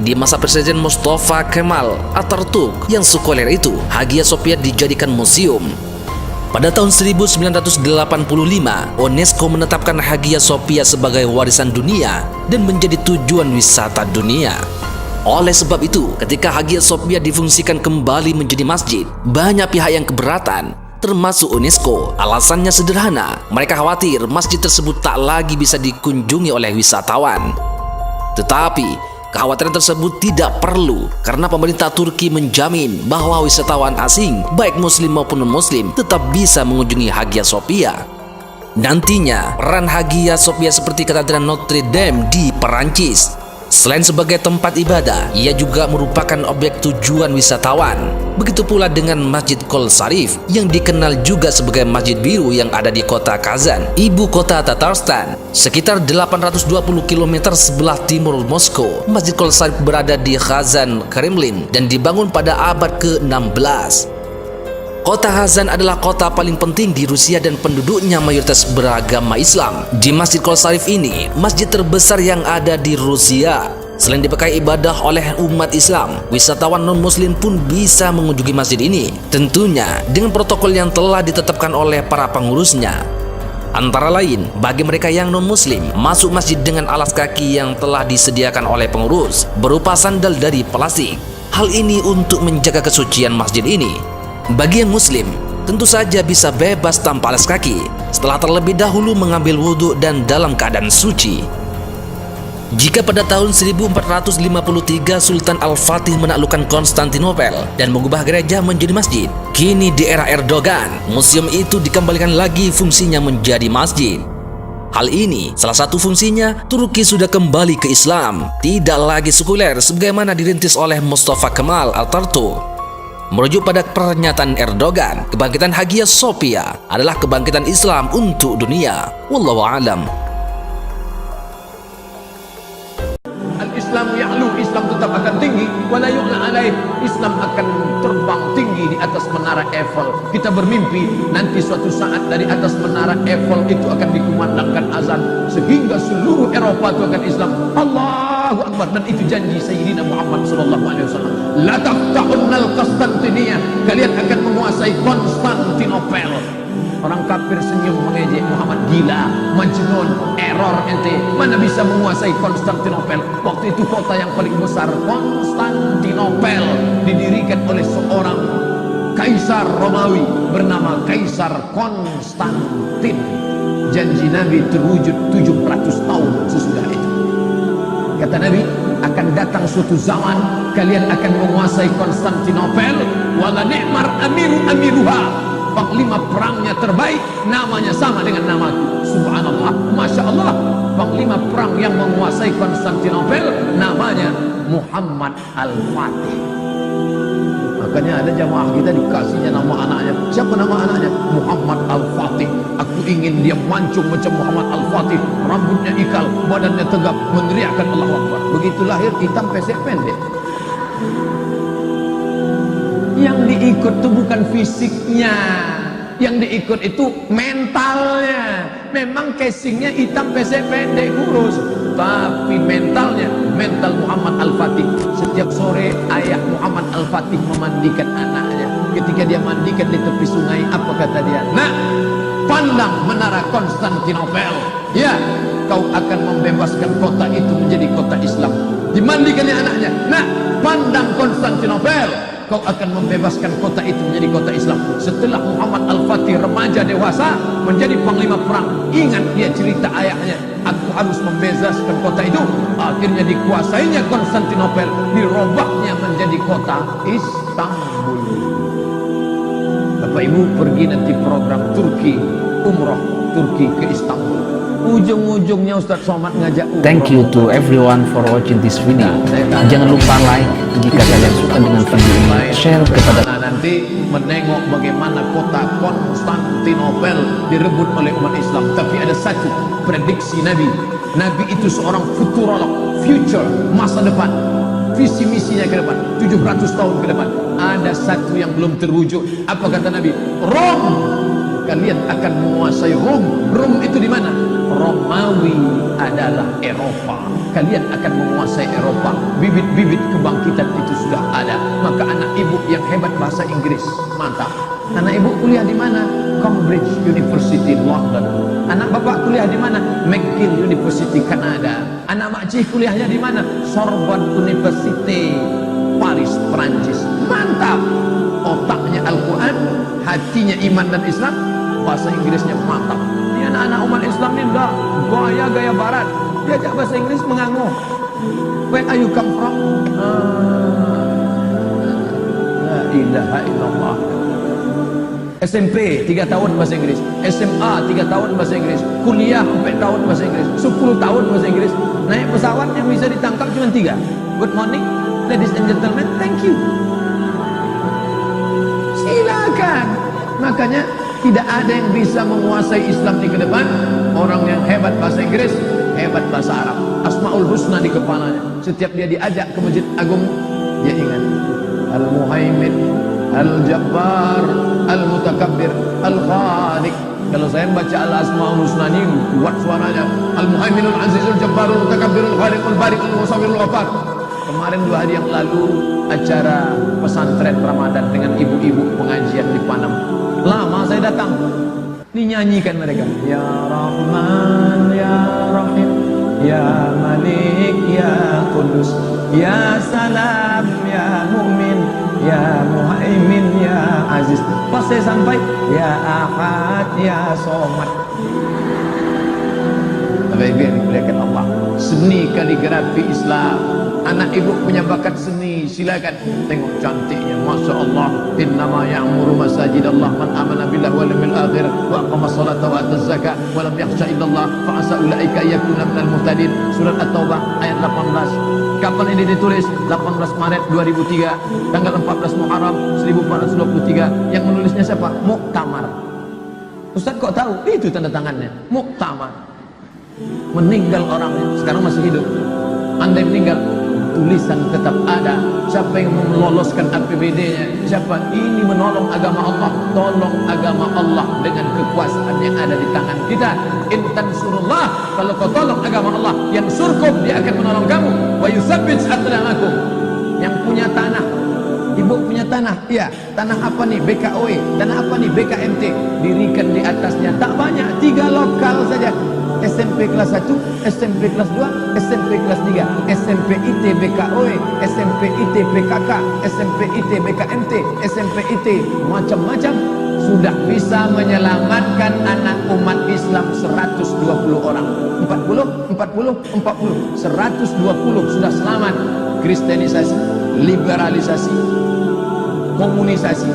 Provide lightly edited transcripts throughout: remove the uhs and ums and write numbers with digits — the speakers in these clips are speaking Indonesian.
di masa Presiden Mustafa Kemal Atatürk yang sekuler itu, Hagia Sophia dijadikan museum. Pada tahun 1985, UNESCO menetapkan Hagia Sophia sebagai warisan dunia dan menjadi tujuan wisata dunia. Oleh sebab itu, ketika Hagia Sophia difungsikan kembali menjadi masjid, banyak pihak yang keberatan, termasuk UNESCO. Alasannya sederhana, mereka khawatir masjid tersebut tak lagi bisa dikunjungi oleh wisatawan. Tetapi, kekhawatiran tersebut tidak perlu karena pemerintah Turki menjamin bahwa wisatawan asing, baik muslim maupun non-muslim, tetap bisa mengunjungi Hagia Sophia. Nantinya, peran Hagia Sophia seperti Katedral Notre Dame di Perancis. Selain sebagai tempat ibadah, ia juga merupakan objek tujuan wisatawan. Begitu pula dengan Masjid Kol Sarif yang dikenal juga sebagai Masjid Biru yang ada di kota Kazan, ibu kota Tatarstan. Sekitar 820 km sebelah timur Moskow, Masjid Kol Sarif berada di Kazan, Kremlin, dan dibangun pada abad ke-16. Kota Kazan adalah kota paling penting di Rusia dan penduduknya mayoritas beragama Islam. Di Masjid Kol Sarif ini, masjid terbesar yang ada di Rusia. Selain dipakai ibadah oleh umat Islam, wisatawan non-muslim pun bisa mengunjungi masjid ini. Tentunya dengan protokol yang telah ditetapkan oleh para pengurusnya. Antara lain, bagi mereka yang non-muslim, masuk masjid dengan alas kaki yang telah disediakan oleh pengurus, berupa sandal dari plastik. Hal ini untuk menjaga kesucian masjid ini. Bagi yang muslim, tentu saja bisa bebas tanpa alas kaki setelah terlebih dahulu mengambil wudhu dan dalam keadaan suci. Jika pada tahun 1453 Sultan Al-Fatih menaklukkan Konstantinopel dan mengubah gereja menjadi masjid, kini di era Erdogan, museum itu dikembalikan lagi fungsinya menjadi masjid. Hal ini, salah satu fungsinya, Turki sudah kembali ke Islam, tidak lagi sekuler sebagaimana dirintis oleh Mustafa Kemal Atatürk. Merujuk pada pernyataan Erdogan, kebangkitan Hagia Sophia adalah kebangkitan Islam untuk dunia. Wallahu a'lam. Al-Islam ya'lu, Islam tetap akan tinggi, wala yu'la alaih, Islam akan terbang tinggi di atas menara Eiffel. Kita bermimpi nanti suatu saat dari atas menara Eiffel itu akan dikumandangkan azan sehingga seluruh Eropa itu akan Islam. Allahu Akbar. Dan itu janji Sayyidina Muhammad SAW. La taqta'unnal Konstantiniyah, kalian akan menguasai Konstantinopel. Orang kafir senyum mengejek Muhammad, gila, majnun, error ente, mana bisa menguasai Konstantinopel. Waktu itu kota yang paling besar, Konstantinopel, didirikan oleh seorang kaisar Romawi bernama Kaisar Konstantin. Janji Nabi terwujud 700 tahun sesudah itu. Kata Nabi, akan datang suatu zaman kalian akan menguasai Konstantinopel, wala ni'mar amiruha, panglima perangnya terbaik, namanya sama dengan namaku. Subhanallah, Masya Allah, panglima perang yang menguasai Konstantinopel namanya Muhammad Al-Fatih. Makanya ada jamaah kita dikasihnya nama anaknya. Siapa nama anaknya? Muhammad Al-Fatih. Aku ingin dia mancung macam Muhammad Al-Fatih, rambutnya ikal, badannya tegap, meneriakkan Allahu Akbar. Begitu lahir hitam pesek pendek. Yang diikut itu bukan fisiknya, yang diikut itu mentalnya. Memang casingnya hitam pesek pendek kurus, tapi mentalnya, mental Muhammad Al-Fatih. Setiap sore ayah Muhammad Al-Fatih memandikan anaknya. Ketika dia mandikan di tepi sungai, apa kata dia? Nah, pandang menara Konstantinopel, ya, kau akan membebaskan kota itu menjadi kota Islam. Dimandikannya anaknya. Nah, pandang Konstantinopel, kau akan membebaskan kota itu menjadi kota Islam. Setelah Muhammad Al-Fatih remaja dewasa menjadi panglima perang, ingat dia cerita ayahnya, aku harus membebaskan kota itu. Akhirnya dikuasainya Konstantinopel, dirobaknya menjadi kota Istanbul. Bapak Ibu pergi nanti program Turki, umroh Turki ke Istanbul. Ujung-ujungnya Ustaz Somad ngajak umroh. Thank you to everyone for watching this video. Jangan lupa like jika kalian suka dengan video ini, share kepada. Nanti menengok bagaimana kota Konstantinopel direbut oleh umat Islam. Tapi ada satu prediksi Nabi. Nabi itu seorang futurolog, future, masa depan, visi misinya ke depan, 700 tahun ke depan. Ada satu yang belum terwujud. Apa kata Nabi? Rom kalian akan menguasai Rom. Rom itu di mana? Romawi adalah Eropa. Kalian akan menguasai Eropa. Bibit-bibit kebangkitan itu sudah ada. Maka anak ibu yang hebat bahasa Inggris, mantap. Anak ibu kuliah di mana? Cambridge University London. Anak bapak kuliah di mana? McGill University Kanada. Anak makcik kuliahnya di mana? Sorbonne University Paris, Prancis. Mantap. Otaknya Al-Quran, hatinya iman dan Islam, bahasa Inggrisnya mantap. Ini anak-anak umat Islam ini enggak gaya-gaya barat. Diajak bahasa Inggris menganguh. Where are you come from? La ilaha illallah. SMP 3 tahun bahasa Inggris, SMA 3 tahun bahasa Inggris, kuliah 4 tahun bahasa Inggris, 10 tahun bahasa Inggris. Naik pesawat yang bisa ditangkap cuma 3. Good morning, ladies and gentlemen, thank you. Silakan. Makanya tidak ada yang bisa menguasai Islam di ke depan. Orang yang hebat bahasa Inggris, hebat bahasa Arab. Asmaul Husna di kepalanya. Setiap dia diajak ke Masjid Agung, dia ingat Al-Muhaimin, Al-Jabbar, Al-Mutakabbir, Al-Khaliq. Kalau saya membaca Al-Asmaul Husna ini kuat suaranya. Al-Muhaiminul Azizul Jabbarul Mutakabbirul Khaliqul Bari'ul Musawwirul Ghafar. Kemarin 2 hari yang lalu acara pesantren Ramadan dengan ibu-ibu pengajian di Panam. Lama saya datang, dinyanyikan mereka. Ya Rahman, Ya Rahim, Ya Malik, Ya Kudus, Ya Salam, Ya Mu'min, Ya Muhaimin, Ya Aziz. Pas saya sampai, Ya Ahad, Ya Somad. Bapak-ibu yang dimuliakan Allah, seni kaligrafi Islam. Anak ibu punya bakat seni, silakan tengok cantiknya, masya Allah. Innama ya'muru masajid Allah man amana billah wal yawmil akhir wa aqama sholata wa ata zakat wa lam yakhsha illallah fa asa ulaika yakuna minal muhtadin. Surat At-Taubah ayat 18. Kapan ini ditulis? 18 Maret 2003, tanggal 14 Muharram 1423. Yang menulisnya siapa? Muktamar. Ustaz kok tahu? Itu tanda tangannya, Muktamar. Meninggal orangnya, sekarang masih hidup. Andai meninggal, tulisan tetap ada. Siapa yang meloloskan APBD-nya? Siapa? Ini menolong agama Allah. Tolong agama Allah dengan kekuasaan yang ada di tangan kita. In tansurullah, kalau kau tolong agama Allah, yang surkum, dia akan menolong kamu. Wa yusabbit aqdamakum. Yang punya tanah, ibu punya tanah, iya. Tanah apa nih? BKOE. Tanah apa nih? BKMT. Dirikan di atasnya, tak banyak, 3 lokal saja. SMP kelas 1, SMP kelas 2, SMP kelas 3, SMP IT BKOE, SMP IT PKK, SMP IT BKMT, SMP IT macam-macam, sudah bisa menyelamatkan anak umat Islam 120 orang. 40, 120 sudah selamat. Kristenisasi, liberalisasi, komunisasi,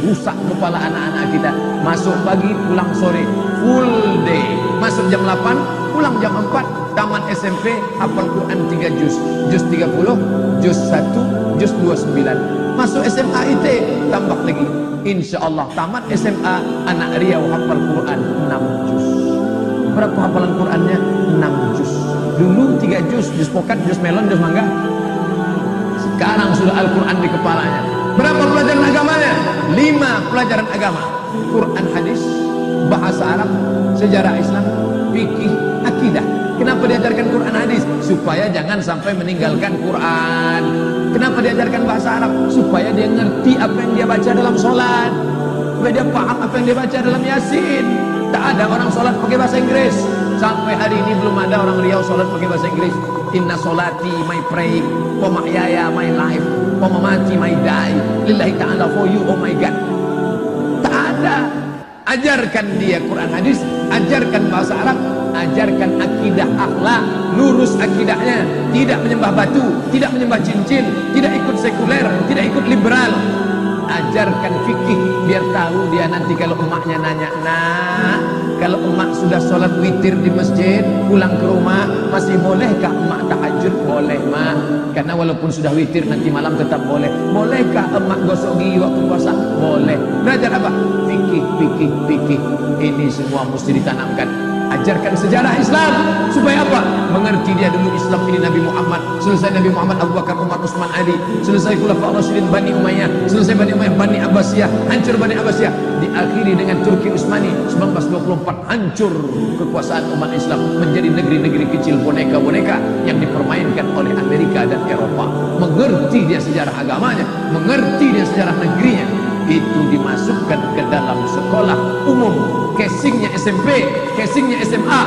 rusak kepala anak-anak kita. Masuk pagi, pulang sore, full day. Masuk jam 8, pulang jam 4, tamat SMP, hafal Quran 3 juz, juz 30, juz 1, juz 29. Masuk SMA IT, tambah lagi. Insya Allah tamat SMA, anak Riau hafal Quran 6 juz. Berapa hafalan Qurannya? 6 juz. Dulu 3 juz, juz pokat, juz melon, juz mangga. Sekarang sudah Al-Quran di kepalanya. Berapa pelajaran agamanya? 5 pelajaran agama. Quran, hadis, bahasa Arab, sejarah Islam, fikih, akidah. Kenapa diajarkan Quran hadis? Supaya jangan sampai meninggalkan Quran. Kenapa diajarkan bahasa Arab? Supaya dia ngerti apa yang dia baca dalam sholat, supaya dia paham apa yang dia baca dalam Yasin. Tak ada orang sholat pakai bahasa Inggris. Sampai hari ini belum ada orang Riau sholat pakai bahasa Inggris. Inna sholati, my pray, wa mahyaya, my life, wa mamati, my die, lillahi ta'ala, for you, oh my God. Tak ada. Ajarkan dia Quran hadis, ajarkan bahasa Arab, ajarkan akidah akhlak, lurus akidahnya, tidak menyembah batu, tidak menyembah cincin, tidak ikut sekuler, tidak ikut liberal. Ajarkan fikih biar tahu dia nanti kalau emaknya nanya, "Nak, kalau emak sudah sholat witir di masjid, pulang ke rumah masih bolehkah emak tahajud?" "Boleh, Mak." Karena walaupun sudah witir nanti malam tetap boleh. "Bolehkah emak gosok gigi waktu puasa?" "Boleh." Belajar apa? Fikih. Ini semua mesti ditanamkan. Ajarkan sejarah Islam supaya apa? Mengerti dia dulu Islam ini Nabi Muhammad, selesai Nabi Muhammad Abu Bakar, Umar, Utsman, Ali, selesai Khulafaur Rasyidin Bani Umayyah, selesai Bani Umayyah, Bani Abbasiyah, hancur Bani Abbasiyah, diakhiri dengan Turki Utsmani 1924, hancur kekuasaan umat Islam menjadi negeri-negeri kecil boneka-boneka yang dipermainkan oleh Amerika dan Eropa. Mengerti dia sejarah agamanya, mengerti dia sejarah negerinya, itu dimasukkan ke dalam sekolah umum, casingnya SMP, casingnya SMA,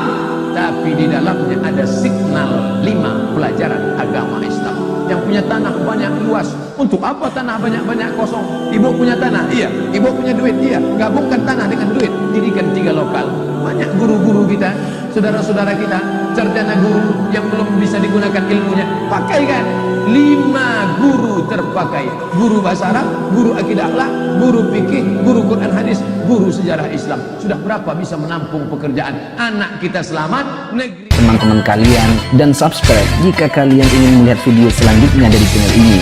tapi di dalamnya ada signal 5 pelajaran agama Islam. Yang punya tanah banyak luas, untuk apa tanah banyak-banyak kosong? Ibu punya tanah, iya. Ibu punya duit, iya. Gabungkan tanah dengan duit, didikan 3 lokal. Banyak guru-guru kita, saudara-saudara kita, sarjana guru yang belum bisa digunakan ilmunya, pakaikan. 5 guru terpakai, guru bahasa Arab, guru akidah akhlak, guru fikih, guru Quran hadis, guru sejarah Islam. Sudah berapa bisa menampung pekerjaan? Anak kita selamat, negeri teman-teman kalian, dan subscribe jika kalian ingin melihat video selanjutnya dari channel ini.